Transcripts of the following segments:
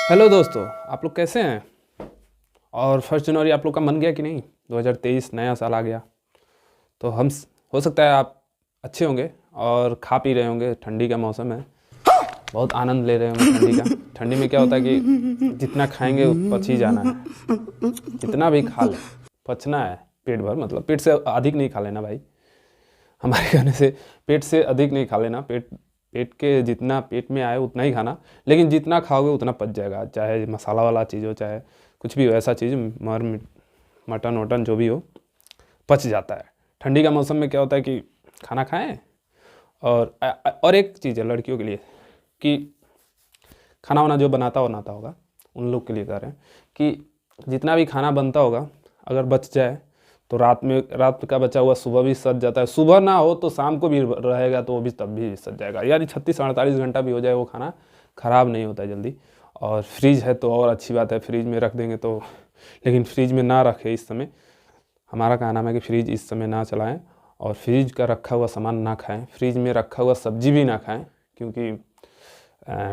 Hello दोस्तों, आप लोग कैसे हैं? और 1 जनवरी आप लोग का मन गया कि नहीं? 2023 नया साल आ गया। तो हो सकता है आप अच्छे होंगे और खा पी रहे होंगे। ठंडी का मौसम है, बहुत आनंद ले रहे होंगे ठंडी का। ठंडी में क्या होता है कि जितना खाएंगे पच ही जाना है। जितना भी खा लें पचना है पेट भर, मतलब पेट से अधिक नहीं खा लेना भाई। हमारे कहने से पेट से अधिक नहीं खा लेना। पेट पेट के जितना पेट में आए उतना ही खाना, लेकिन जितना खाओगे उतना पच जाएगा। चाहे मसाला वाला चीज़ हो, चाहे कुछ भी हो, ऐसा चीज़ मटन वटन जो भी हो पच जाता है। ठंडी का मौसम में क्या होता है कि खाना खाएं। और एक चीज़ है लड़कियों के लिए कि खाना वाना जो बनाता होगा उन लोग के लिए कह रहे हैं कि जितना भी खाना बनता होगा अगर बच जाए तो रात का बचा हुआ सुबह भी सज जाता है। सुबह ना हो तो शाम को भी रहेगा तो वो भी तब भी सज जाएगा। यानी 36-48 घंटा भी हो जाए वो खाना ख़राब नहीं होता है जल्दी। और फ्रिज है तो और अच्छी बात है, फ्रिज में रख देंगे तो। लेकिन फ्रिज में ना रखें इस समय। हमारा कहना है कि फ्रिज इस समय ना चलाएं और फ्रिज का रखा हुआ सामान ना खाएं। फ्रिज में रखा हुआ सब्जी भी ना खाएं, क्योंकि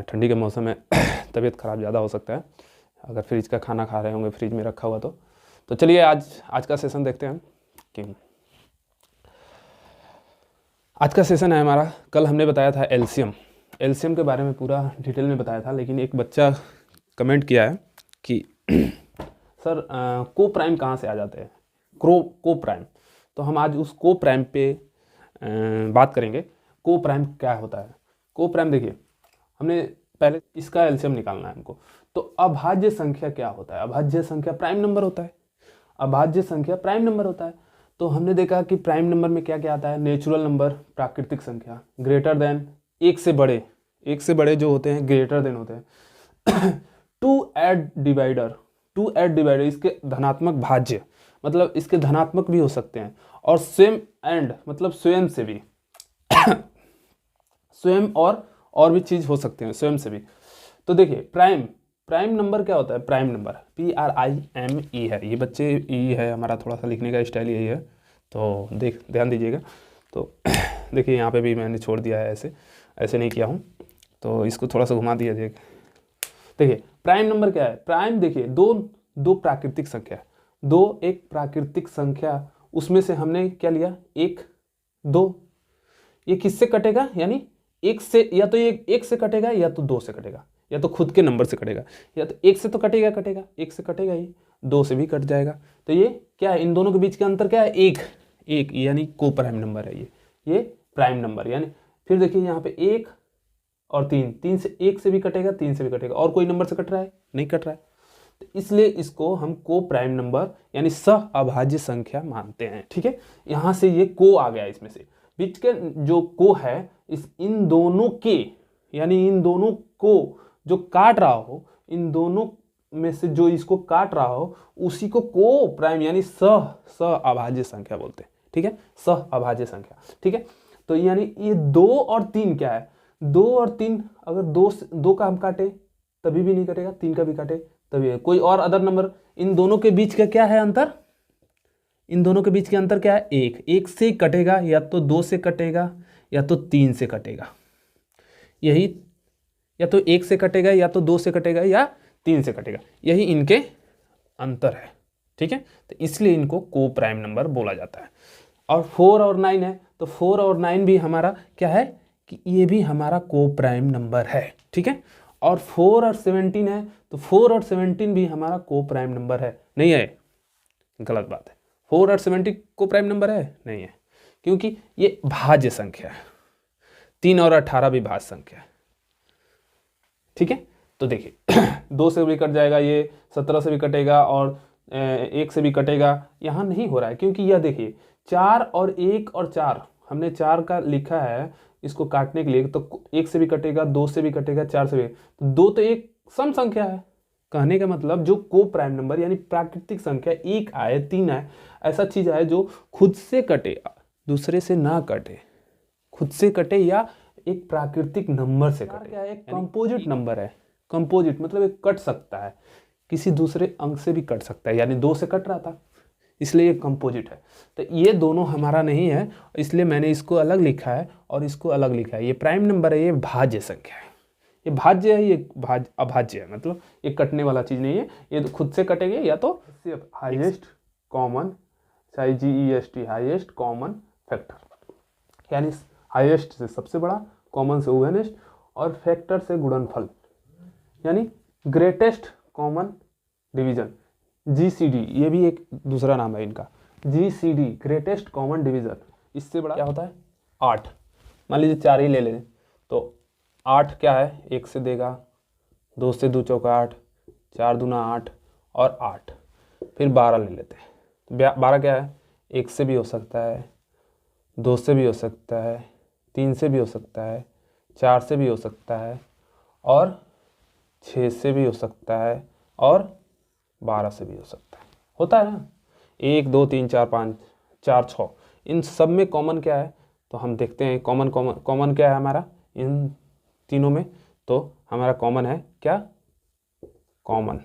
ठंडी के मौसम में तबीयत ख़राब ज़्यादा हो सकता है अगर फ्रिज का खाना खा रहे होंगे फ्रिज में रखा हुआ तो चलिए आज का सेशन देखते हैं कि आज का सेशन है हमारा। कल हमने बताया था एलसीएम के बारे में पूरा डिटेल में बताया था, लेकिन एक बच्चा कमेंट किया है कि सर को प्राइम कहाँ से आ जाते हैं, को प्राइम। तो हम आज उस को प्राइम पे बात करेंगे। को प्राइम क्या होता है? को प्राइम देखिए, हमने पहले इसका एलसीएम निकालना है हमको। तो अभाज्य संख्या क्या होता है? अभाज्य संख्या प्राइम नंबर होता है। अभाज्य संख्या प्राइम नंबर होता है। तो हमने देखा कि प्राइम नंबर में क्या क्या आता है? नेचुरल नंबर, प्राकृतिक संख्या, ग्रेटर देन, एक से बड़े जो होते हैं ग्रेटर देन होते हैं। टू ऐड डिवाइडर इसके धनात्मक भाज्य, मतलब इसके धनात्मक भी हो सकते हैं। और सेम एंड मतलब स्वयं से भी स्वयं और भी चीज हो सकते हैं स्वयं से भी। तो देखिए प्राइम नंबर क्या होता है? प्राइम नंबर PRIME है। ये बच्चे ई है, हमारा थोड़ा सा लिखने का स्टाइल यही है, तो ध्यान दीजिएगा। तो देखिए यहाँ पे भी मैंने छोड़ दिया है, ऐसे नहीं किया हूँ, तो इसको थोड़ा सा घुमा दिया जाएगा। देखिए प्राइम नंबर क्या है? प्राइम देखिए दो प्राकृतिक संख्या, एक प्राकृतिक संख्या, उसमें से हमने क्या लिया? 1 2। ये किससे कटेगा? यानी एक से, या तो ये 1 से कटेगा या तो 2 से कटेगा, या तो खुद के नंबर से कटेगा, या तो 1 से तो कटेगा 1 से कटेगा ही, 2 से भी कट जाएगा। तो ये क्या है? इन दोनों के बीच का अंतर क्या है? एक यानी को प्राइम नंबर है ये प्राइम नंबर। यानी फिर देखिए यहाँ पे 1 और 3 से, 1 से भी कटेगा 3 से भी कटेगा, और कोई नंबर से कट रहा है? नहीं कट रहा है। तो इसलिए इसको हम को प्राइम नंबर यानी सह अभाज्य संख्या मानते हैं। ठीक है, यहाँ से ये को आ गया। इसमें से बीच के जो को है, इन दोनों के, यानी इन दोनों को जो काट रहा हो, इन दोनों में से जो इसको काट रहा हो उसी को प्राइम यानी सह अभाज्य संख्या बोलते हैं। ठीक है, सह अभाज्य संख्या। ठीक है, तो यानी ये 2 और 3 क्या है? 2 और 3, अगर 2 का हम काटे तभी भी नहीं कटेगा, 3 का भी काटे तभी। कोई और अदर नंबर, इन दोनों के बीच का क्या है अंतर? इन दोनों के बीच के अंतर क्या है? 1 से कटेगा, या तो 2 से कटेगा या तो 3 से कटेगा। यही, या तो 1 से कटेगा या तो 2 से कटेगा या 3 से कटेगा, यही इनके अंतर है। ठीक है, तो इसलिए इनको को प्राइम नंबर बोला जाता है। और 4 और 9 है, तो 4 और 9 भी हमारा क्या है कि ये भी हमारा को प्राइम नंबर है। ठीक है, और 4 और 17 है, तो 4 और 17 भी हमारा को प्राइम नंबर है। नहीं है, गलत बात है। 4 और 17 को प्राइम नंबर है? नहीं है, क्योंकि ये भाज्य संख्या है। 3 और 18 भी भाज्य संख्या है। ठीक है, तो देखिए 2 से भी कट जाएगा, ये 17 से भी कटेगा, और 1 से भी कटेगा। यहाँ नहीं हो रहा है, क्योंकि यह देखिए 4 और 1 और 4, हमने 4 का लिखा है इसको काटने के लिए, तो 1 से भी कटेगा, 2 से भी कटेगा, 4 से भी। तो 2 तो एक सम संख्या है। कहने का मतलब जो को प्राइम नंबर यानी प्राकृतिक संख्या 1 आए 3 आए, ऐसा चीज आए जो खुद से कटे, दूसरे से ना कटे, खुद से कटे या एक प्राकृतिक नंबर से कटे। क्या है? एक कंपोजिट नंबर है। कंपोजिट मतलब एक कट सकता है, किसी दूसरे अंक से भी कट सकता है, यानी 2 से कट रहा था, इसलिए ये कंपोजिट है। तो ये दोनों हमारा नहीं है, इसलिए मैंने इसको अलग लिखा है और इसको अलग लिखा है। ये प्राइम नंबर है, ये भाज्य संख्या है। ये भाज्य है, ये अभाज्य है, मतलब ये कटने वाला चीज़ नहीं है, ये तो खुद से कटेगी या तो highest common, HIGEST highest common factor, यानी हाईएस्ट से सबसे बड़ा, कॉमन से ओवेनेस्ट और फैक्टर से गुणनफल, यानी ग्रेटेस्ट कॉमन डिवीजन, GCD, ये भी एक दूसरा नाम है इनका, GCD ग्रेटेस्ट कॉमन डिवीजन। इससे बड़ा क्या होता है 8, मान लीजिए 4 ही ले लें तो 8 क्या है, 1 से देगा, 2 से 2 चौका 8, 4 दूना 8 और 8, फिर 12 ले लेते हैं। तो 12 क्या है, 1 से भी हो सकता है, 2 से भी हो सकता है, 3 से भी हो सकता है, 4 से भी हो सकता है और 6 से भी हो सकता है और 12 से भी हो सकता है, होता है ना। 1 2 3 4 5 4 6, इन सब में कॉमन क्या है, तो हम देखते हैं कॉमन क्या है हमारा इन तीनों में, तो हमारा कॉमन है क्या, कॉमन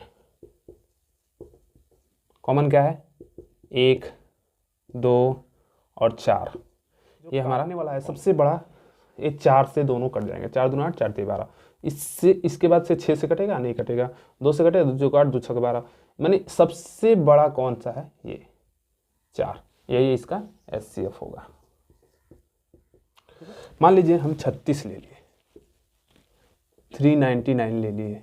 क्या है 1 2 और 4, ये हमारा आने वाला है सबसे बड़ा। ये 4 से दोनों कट जाएंगे, 4 दूना 8, 4 3 12, इससे इसके बाद से 6 से कटेगा, नहीं कटेगा, 2 से कटेगा, 2 चौका 8, 2 छक्का 12, मानी सबसे बड़ा कौन सा है, ये 4, यही इसका HCF होगा। मान लीजिए हम 36 ले लिए, 399 ले लिए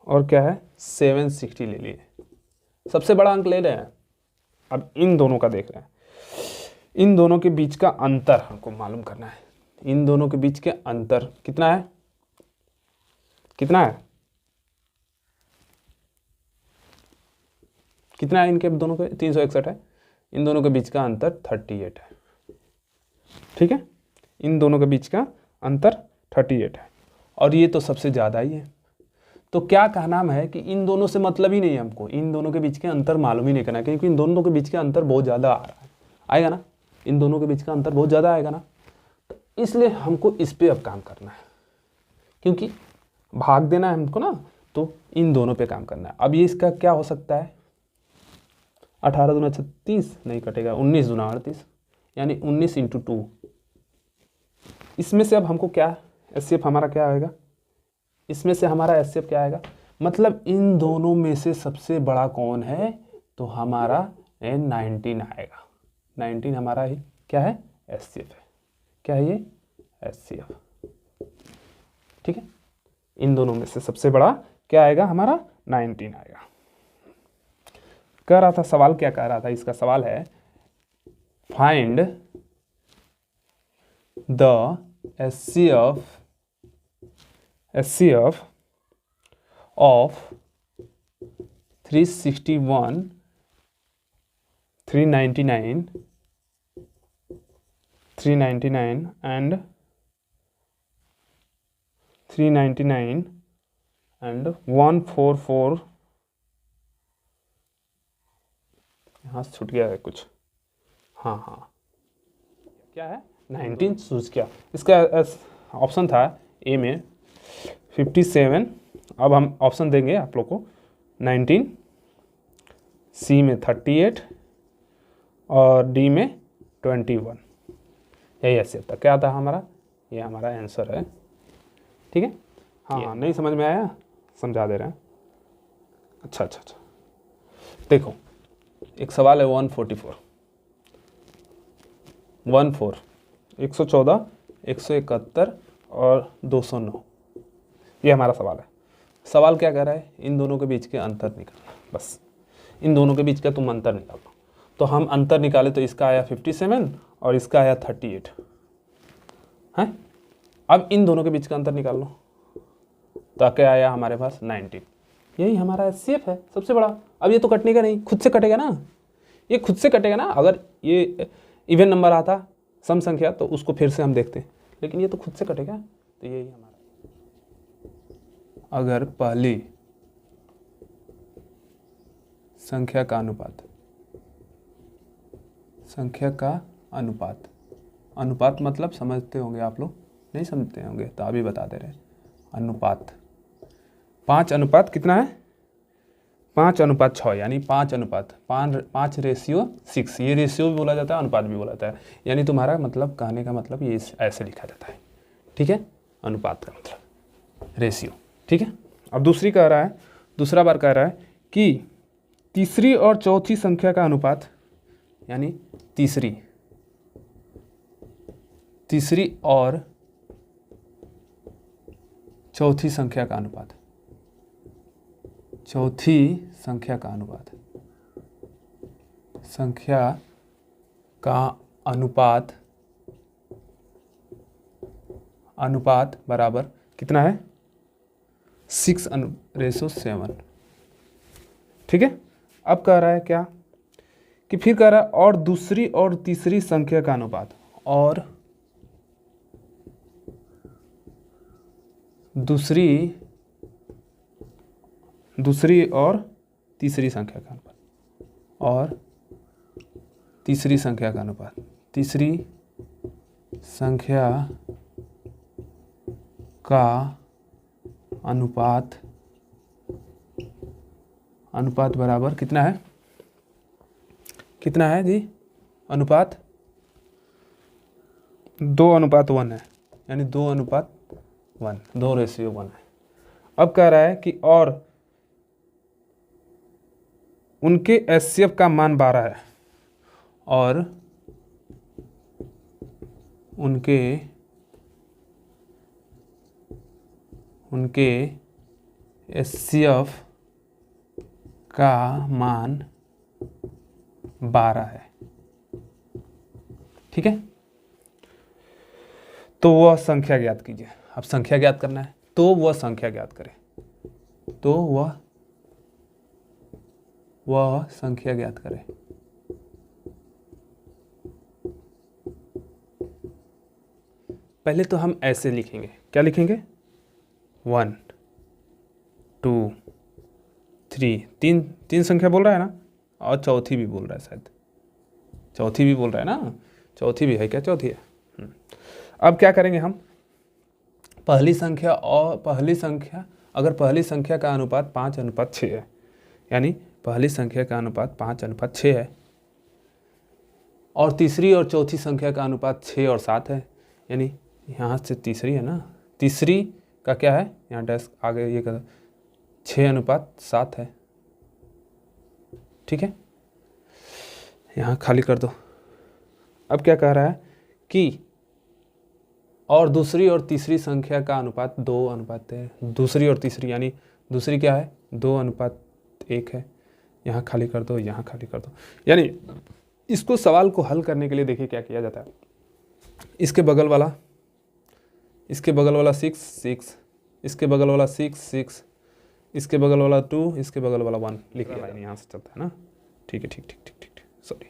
और क्या है 760 ले लिए, सबसे बड़ा अंक ले रहे हैं। अब इन दोनों का देख रहे हैं, इन दोनों के बीच का अंतर हमको मालूम करना है। इन दोनों के बीच के अंतर कितना है, कितना है, कितना है इनके दोनों के, 361 है, इन दोनों के बीच का अंतर 38 है, ठीक है, इन दोनों के बीच का अंतर 38 है और ये तो सबसे ज़्यादा ही है। तो क्या कहना है कि इन दोनों से मतलब ही नहीं है हमको, इन दोनों के बीच के अंतर मालूम ही नहीं करना, क्योंकि इन दोनों के बीच के अंतर बहुत ज़्यादा आ रहा है, आएगा ना, इन दोनों के बीच का अंतर बहुत ज़्यादा आएगा ना, तो इसलिए हमको इस पर अब काम करना है, क्योंकि भाग देना है हमको ना, तो इन दोनों पे काम करना है। अब ये इसका क्या हो सकता है, 18 दूना 36 नहीं कटेगा, 19 दूना 38, यानी 19 × 2, इसमें से अब हमको क्या HCF हमारा क्या आएगा, इसमें से हमारा HCF क्या आएगा, मतलब इन दोनों में से सबसे बड़ा कौन है, तो हमारा 19 आएगा, 19 हमारा ही क्या है HCF है, क्या है ये HCF, ठीक है। इन दोनों में से सबसे बड़ा क्या आएगा हमारा 19 आएगा। कह रहा था सवाल, क्या कह रहा था, इसका सवाल है find the HCF of 361, 399 and 144, यहाँ से छूट गया है कुछ, हाँ क्या है 19 चूज किया, इसका ऑप्शन था ए में 57, अब हम ऑप्शन देंगे आप लोग को 19, सी में 38 और डी में 21, यही ऐसे था, क्या था हमारा, ये हमारा आंसर है, ठीक है। हाँ नहीं समझ में आया, समझा दे रहे हैं, अच्छा, देखो एक सवाल है 144, 114, 171 और 209, ये हमारा सवाल है। सवाल क्या कह रहा है, इन दोनों के बीच के अंतर निकालना, बस इन दोनों के बीच का तुम अंतर निकालो, तो हम अंतर निकाले तो इसका आया 57 और इसका आया 38 है। अब इन दोनों के बीच का अंतर निकाल लो, तो क्या आया हमारे पास 19, यही हमारा HCF है सबसे बड़ा। अब ये तो कटने का नहीं, खुद से कटेगा ना, ये खुद से कटेगा ना, अगर ये इवन नंबर आता सम संख्या तो उसको फिर से हम देखते हैं, लेकिन ये तो खुद से कटेगा, तो यही हमारा। अगर पहली संख्या का अनुपात मतलब समझते होंगे आप लोग, नहीं समझते होंगे तो अभी बता दे रहे हैं। अनुपात 5 कितना है, 5:6, यानी 5:5:6, ये रेशियो भी बोला जाता है, अनुपात भी बोला जाता है, यानी तुम्हारा मतलब कहने का मतलब ये ऐसे लिखा जाता है, ठीक है, अनुपात का मतलब रेशियो। ठीक है, अब दूसरा बार कह रहा है कि तीसरी और चौथी संख्या का अनुपात, यानी तीसरी और चौथी संख्या का अनुपात, अनुपात बराबर कितना है, 6:7। ठीक है, अब कह रहा है क्या कि फिर कह रहा है और दूसरी और तीसरी संख्या का अनुपात, और दूसरी और तीसरी संख्या का अनुपात, तीसरी संख्या का अनुपात बराबर कितना है जी, अनुपात 2:1 है, यानी 2:1, 2:1 है। अब कह रहा है कि और उनके HCF का मान 12 है, और उनके HCF का मान 12 है। ठीक है, तो वह संख्या ज्ञात कीजिए। अब संख्या ज्ञात करना है, तो वह संख्या ज्ञात करें, तो वह संख्या ज्ञात करें। पहले तो हम ऐसे लिखेंगे, क्या लिखेंगे, 1 2 3, तीन संख्या बोल रहा है ना, और चौथी भी बोल रहा है, शायद चौथी भी बोल रहा है ना, चौथी भी है क्या, चौथी है। अब क्या करेंगे हम, पहली संख्या अगर पहली संख्या का अनुपात 5:6 है, यानी पहली संख्या का अनुपात 5:6 है, और तीसरी और चौथी संख्या का अनुपात 6 और 7 है, यानी यहाँ से तीसरी है ना, तीसरी का क्या है, यहाँ डैश आगे ये कर 6:7 है। ठीक है, यहाँ खाली कर दो। अब क्या कह रहा है कि और दूसरी और तीसरी संख्या का अनुपात 2:1 है। दूसरी और तीसरी, यानी दूसरी क्या है, 2:1 है। यहाँ खाली कर दो, यहाँ खाली कर दो। यानी इसको सवाल को हल करने के लिए देखिए क्या किया जाता है, इसके बगल वाला 6 6, इसके बगल वाला 6 6, इसके बगल वाला 2, इसके बगल वाला 1 लिख लिया, यहाँ से चलता है ना। ठीक है, ठीक, सॉरी।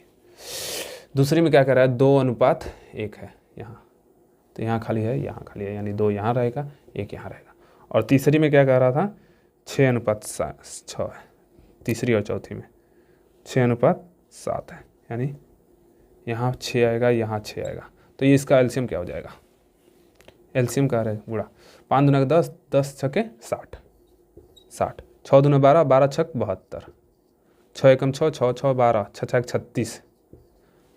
दूसरी में क्या कर रहा है, 2:1 है यहाँ, तो यहाँ खाली है, यहाँ खाली है, यानी 2 यहाँ रहेगा, 1 यहाँ रहेगा। और तीसरी में क्या कह रहा था, 6:6 है, तीसरी और चौथी में 6:7 है, यानी यहाँ 6 आएगा, यहाँ 6 आएगा। तो ये इसका एलसीएम क्या हो जाएगा, एलसीएम कह रहे हैं गुणा, 5 दूना 10, 10 छके 60, 6 दूना 12, 12 छक 72, 6 एकम 6, 6 6 12, 6 6 36,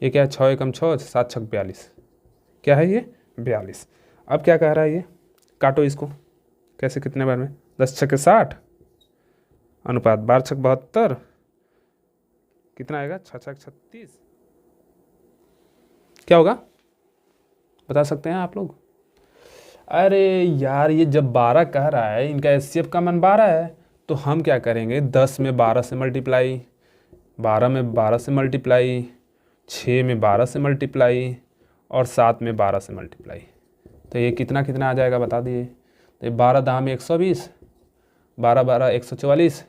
ये क्या है, 6 एकम 6, 7 छक 42, क्या है ये 42। अब क्या कह रहा है, ये काटो इसको, कैसे, कितने बार में, 10 छके 60 अनुपात 12 छक 72, कितना आएगा, 6 छक 36, क्या होगा बता सकते हैं आप लोग। अरे यार, ये जब 12 कह रहा है, इनका HCF का मान 12 है, तो हम क्या करेंगे, 10 में 12 से मल्टीप्लाई, 12 में 12 से मल्टीप्लाई, 6 में 12 से मल्टीप्लाई, और 7 में 12 से मल्टीप्लाई। तो ये कितना आ जाएगा बता दिए। तो ये 12 दाम में 120, 12 12 144,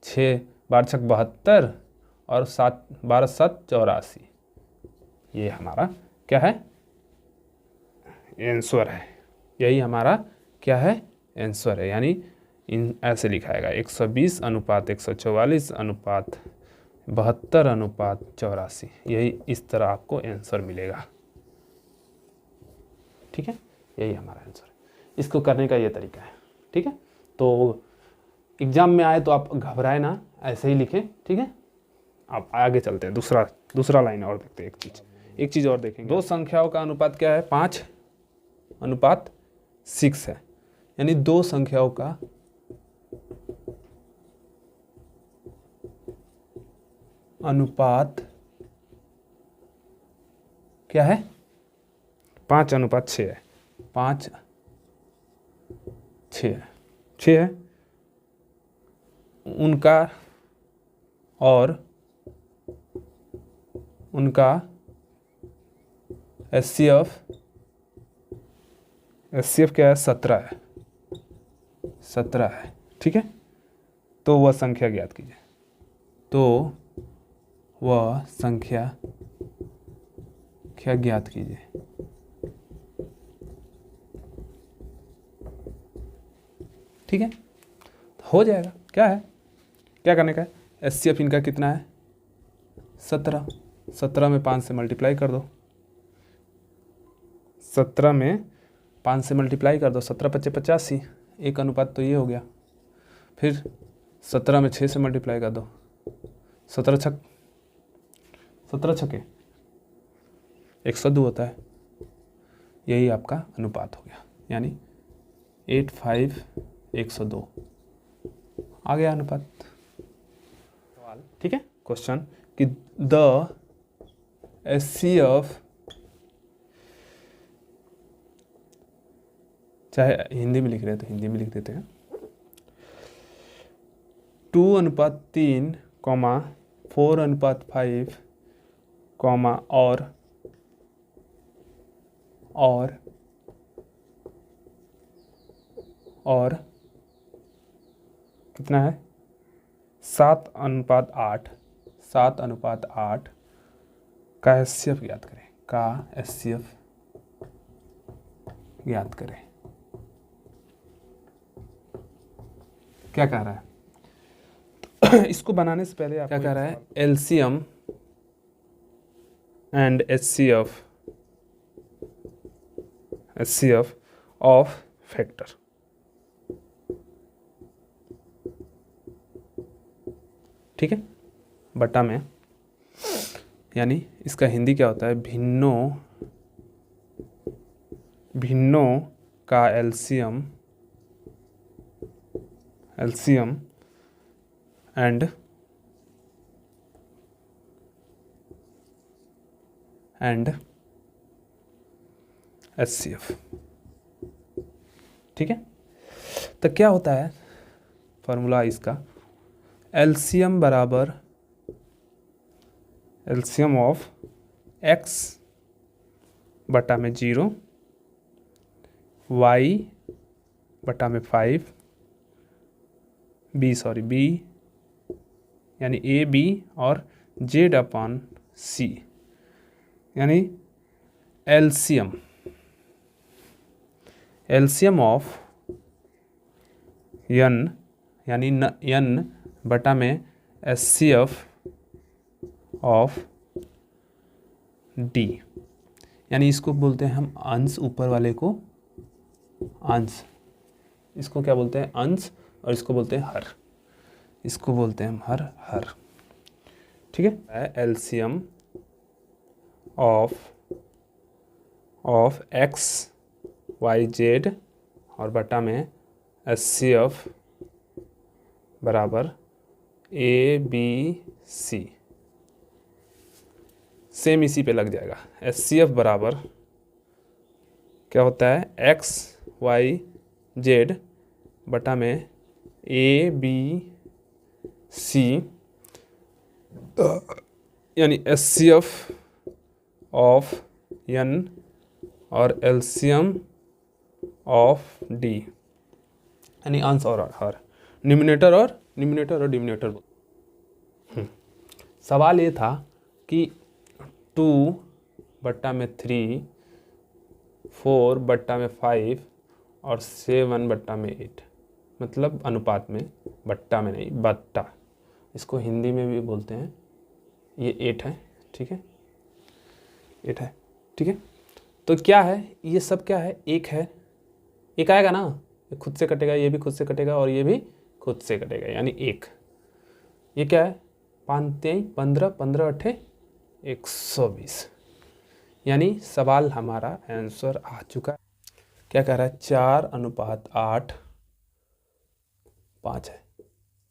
6 12 छक 72, और 7 12 7 84। ये हमारा क्या है, आंसर है। यही हमारा क्या है, आंसर है। यानी इन ऐसे लिखाएगा 120 अनुपात 144 अनुपात 72 अनुपात 84। यही इस तरह आपको आंसर मिलेगा। ठीक है, यही हमारा आंसर है। इसको करने का ये तरीका है। ठीक है, तो एग्जाम में आए तो आप घबराए ना, ऐसे ही लिखें। ठीक है, आप आगे चलते हैं, दूसरा लाइन और देखते हैं। एक चीज़ और देखेंगे, दो संख्याओं का अनुपात क्या है, 5:6 है। यानी दो संख्याओं का अनुपात क्या है? 5:6 है। 5:6 है, 6 है उनका, और उनका एचसीएफ क्या है? 17 है, 17 है। ठीक है, तो वह संख्या ज्ञात कीजिए। तो वह संख्या क्या ज्ञात कीजिए? ठीक है, हो जाएगा। क्या है, क्या करने का है? एचसीएफ इनका कितना है? 17। 17 में 5 से मल्टीप्लाई कर दो। 17 में 5 से मल्टीप्लाई कर दो। 17×5 = 85। एक अनुपात तो ये हो गया। फिर 17 में 6 से मल्टीप्लाई कर दो। 17 छके 102 होता है। यही आपका अनुपात हो गया, यानी 85:102 आ गया अनुपात। ठीक है, क्वेश्चन कि द एचसीएफ, चाहे हिंदी में लिख रहे हैं तो हिंदी में लिख देते हैं, 2:3, 4:5, और कितना है? 7:8, 7:8 का एचसीएफ ज्ञात करें। का एचसीएफ ज्ञात करें। क्या कह रहा है? इसको बनाने से पहले आप क्या कह रहा है? LCM and HCF of factor. ठीक है, बटा में, यानी इसका हिंदी क्या होता है? भिन्नों का एलसीएम एंड एचसीएफ। ठीक है, तो क्या होता है फॉर्मूला इसका? एलसीएम बराबर एलसीएम ऑफ x बटा में 0, y बटा में 5, b यानी a b और z/c, यानी एलसीएम ऑफ n यानी n बटा में एचसीएफ ऑफ d, यानी इसको बोलते हैं हम अंश, ऊपर वाले को अंश, इसको क्या बोलते हैं? अंश, और इसको बोलते हैं हर, इसको बोलते हैं हम हर। ठीक है, LCM of x y z और बटा में एचसीएफ बराबर a b c, सेम इसी पे लग जाएगा। एचसीएफ बराबर क्या होता है? x y z बटा में a b c, यानी एचसीएफ ऑफ n और एलसीएम ऑफ d, यानी अंश और हर, न्यूमरेटर और डिनोमिनेटर। सवाल ये था कि 2/3, 4/5 और 7/8, मतलब अनुपात में, बट्टा में नहीं, बट्टा, इसको हिंदी में भी बोलते हैं। ये 8 है। ठीक है, 8 है। ठीक है, तो क्या है ये सब? क्या है? एक है, एक आएगा ना, ये खुद से कटेगा, ये भी खुद से कटेगा और ये भी खुद से कटेगा, यानी 1। ये क्या है? 5×3 = 15, 15×8 = 120, यानी सवाल हमारा आंसर आ चुका है। क्या कह रहा है, 4:8:5 है,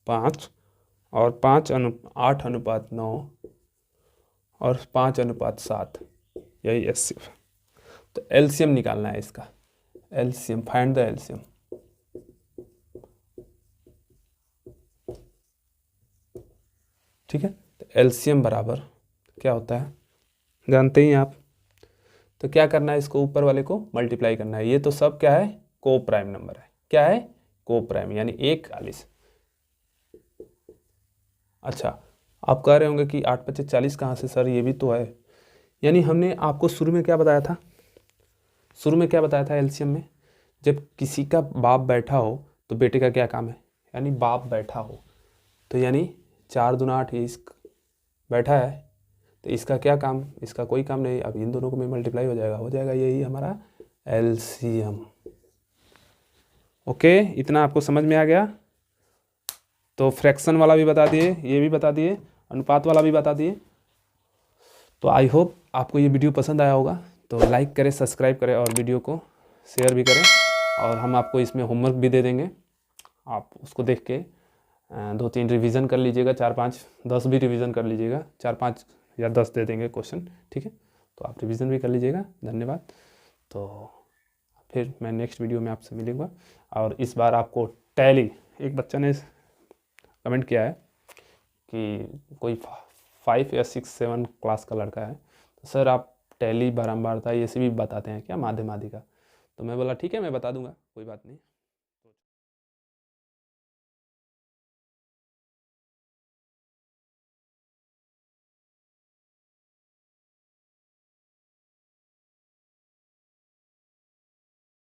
5 और 8:9 और 5:7, यही एलसीएम। तो एलसीएम निकालना है इसका, एलसीएम, फाइंड द एलसीएम। ठीक है, तो एलसीएम बराबर क्या होता है जानते ही हैं आप। तो क्या करना है, इसको ऊपर वाले को मल्टीप्लाई करना है। ये तो सब क्या है, को प्राइम नंबर है। क्या है, को प्राइम, यानी 1:40। अच्छा, आप कह रहे होंगे कि 8×5=40 कहाँ से सर, ये भी तो है। यानी हमने आपको शुरू में क्या बताया था, शुरू में क्या बताया था एलसीएम में, जब किसी का बाप बैठा हो तो बेटे का क्या काम है, यानी बाप बैठा हो तो यानी 4×2=8, ये बैठा है तो इसका क्या काम, इसका कोई काम नहीं। अब इन दोनों को में मल्टीप्लाई हो जाएगा, यही हमारा एलसीएम। ओके, इतना आपको समझ में आ गया। तो फ्रैक्शन वाला भी बता दिए, ये भी बता दिए, अनुपात वाला भी बता दिए। तो आई होप आपको ये वीडियो पसंद आया होगा। तो लाइक करें, सब्सक्राइब करें और वीडियो को शेयर भी करें। और हम आपको इसमें होमवर्क भी दे देंगे, आप उसको देख के 2-3 रिवीजन कर लीजिएगा, 4-5, 10 भी रिवीजन कर लीजिएगा, 4-5 या 10 दे देंगे क्वेश्चन। ठीक है, तो आप रिवीजन भी कर लीजिएगा। धन्यवाद। तो फिर मैं नेक्स्ट वीडियो में आपसे मिलूँगा। और इस बार आपको टैली, एक बच्चा ने कमेंट किया है कि कोई 5 या 6-7 क्लास का लड़का है, तो सर आप टैली बारंबारता ये से भी बताते हैं क्या माध्यम आदि का। तो मैं बोला ठीक है, मैं बता दूंगा, कोई बात नहीं।